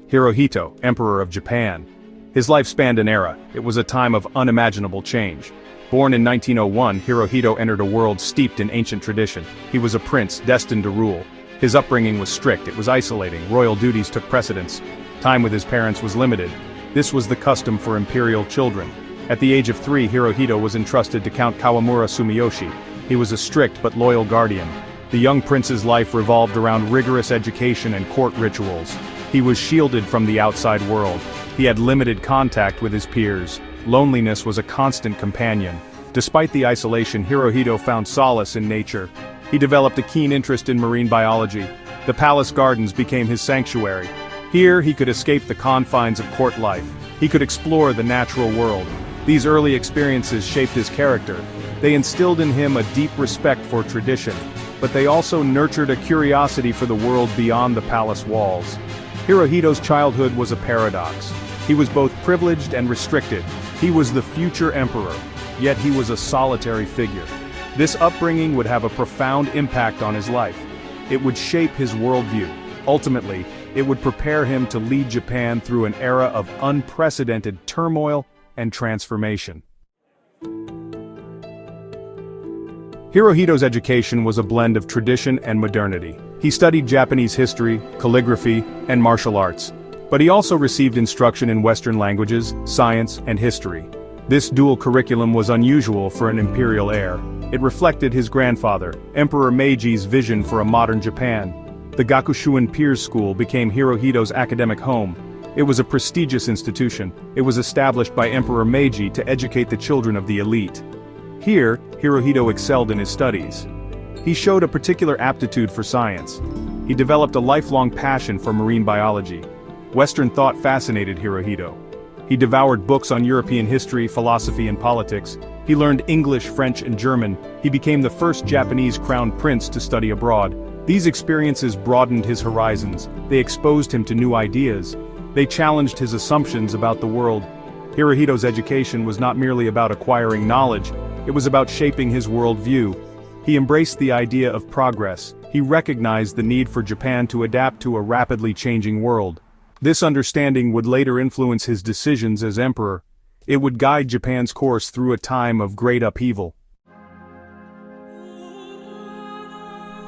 Hirohito, Emperor of Japan. His life spanned an era. It was a time of unimaginable change. Born in 1901, Hirohito entered a world steeped in ancient tradition. He was a prince destined to rule. His upbringing was strict, it was isolating, royal duties took precedence. Time with his parents was limited. This was the custom for imperial children. At the age of 3, Hirohito was entrusted to Count Kawamura Sumiyoshi. He was a strict but loyal guardian. The young prince's life revolved around rigorous education and court rituals. He was shielded from the outside world. He had limited contact with his peers. Loneliness was a constant companion. Despite the isolation, Hirohito found solace in nature. He developed a keen interest in marine biology. The palace gardens became his sanctuary. Here he could escape the confines of court life. He could explore the natural world. These early experiences shaped his character. They instilled in him a deep respect for tradition, but they also nurtured a curiosity for the world beyond the palace walls. Hirohito's childhood was a paradox. He was both privileged and restricted. He was the future emperor, yet he was a solitary figure. This upbringing would have a profound impact on his life. It would shape his worldview. Ultimately, it would prepare him to lead Japan through an era of unprecedented turmoil and transformation. Hirohito's education was a blend of tradition and modernity. He studied Japanese history, calligraphy, and martial arts. But he also received instruction in Western languages, science, and history. This dual curriculum was unusual for an imperial heir. It reflected his grandfather, Emperor Meiji's vision for a modern Japan. The Gakushuin Peers School became Hirohito's academic home. It was a prestigious institution. It was established by Emperor Meiji to educate the children of the elite. Here, Hirohito excelled in his studies. He showed a particular aptitude for science. He developed a lifelong passion for marine biology. Western thought fascinated Hirohito. He devoured books on European history, philosophy, and politics. He learned English, French, and German. He became the first Japanese crown prince to study abroad. These experiences broadened his horizons. They exposed him to new ideas. They challenged his assumptions about the world. Hirohito's education was not merely about acquiring knowledge, it was about shaping his worldview. He embraced the idea of progress. He recognized the need for Japan to adapt to a rapidly changing world. This understanding would later influence his decisions as emperor. It would guide Japan's course through a time of great upheaval.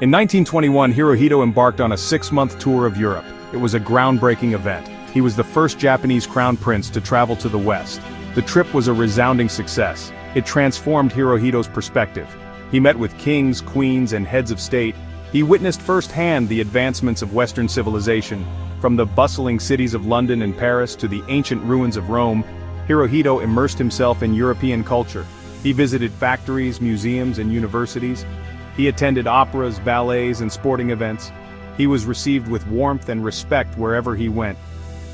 In 1921, Hirohito embarked on a 6-month tour of Europe. It was a groundbreaking event. He was the first Japanese crown prince to travel to the West. The trip was a resounding success. It transformed Hirohito's perspective. He met with kings, queens, and heads of state. He witnessed firsthand the advancements of Western civilization. From the bustling cities of London and Paris to the ancient ruins of Rome, Hirohito immersed himself in European culture. He visited factories, museums, and universities. He attended operas, ballets, and sporting events. He was received with warmth and respect wherever he went.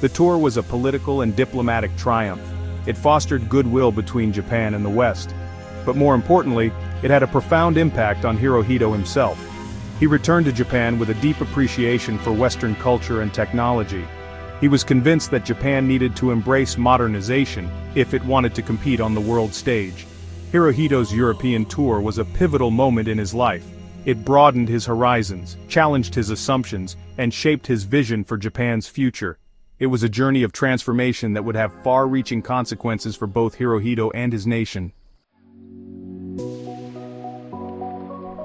The tour was a political and diplomatic triumph. It fostered goodwill between Japan and the West. But more importantly, it had a profound impact on Hirohito himself. He returned to Japan with a deep appreciation for Western culture and technology. He was convinced that Japan needed to embrace modernization if it wanted to compete on the world stage. Hirohito's European tour was a pivotal moment in his life. It broadened his horizons, challenged his assumptions, and shaped his vision for Japan's future. It was a journey of transformation that would have far-reaching consequences for both Hirohito and his nation.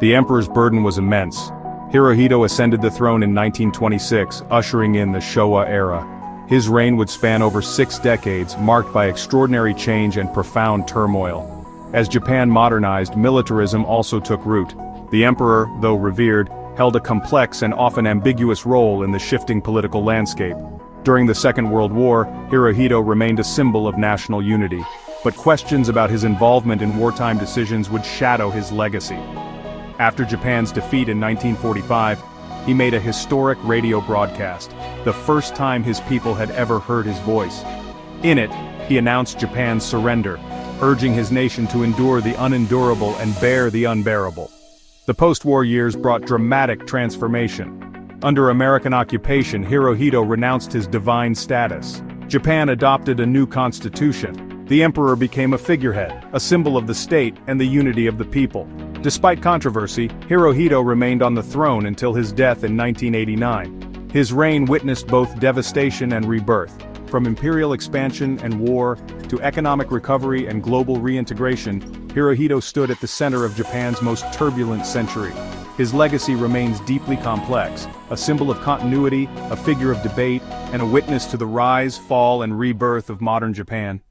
The emperor's burden was immense. Hirohito ascended the throne in 1926, ushering in the Shōwa era. His reign would span over 6 decades, marked by extraordinary change and profound turmoil. As Japan modernized, militarism also took root. The emperor, though revered, held a complex and often ambiguous role in the shifting political landscape. During the Second World War, Hirohito remained a symbol of national unity, but questions about his involvement in wartime decisions would shadow his legacy. After Japan's defeat in 1945, he made a historic radio broadcast, the first time his people had ever heard his voice. In it, he announced Japan's surrender, urging his nation to endure the unendurable and bear the unbearable. The post-war years brought dramatic transformation. Under American occupation, Hirohito renounced his divine status. Japan adopted a new constitution. The emperor became a figurehead, a symbol of the state and the unity of the people. Despite controversy, Hirohito remained on the throne until his death in 1989. His reign witnessed both devastation and rebirth. From imperial expansion and war, to economic recovery and global reintegration, Hirohito stood at the center of Japan's most turbulent century. His legacy remains deeply complex, a symbol of continuity, a figure of debate, and a witness to the rise, fall, and rebirth of modern Japan.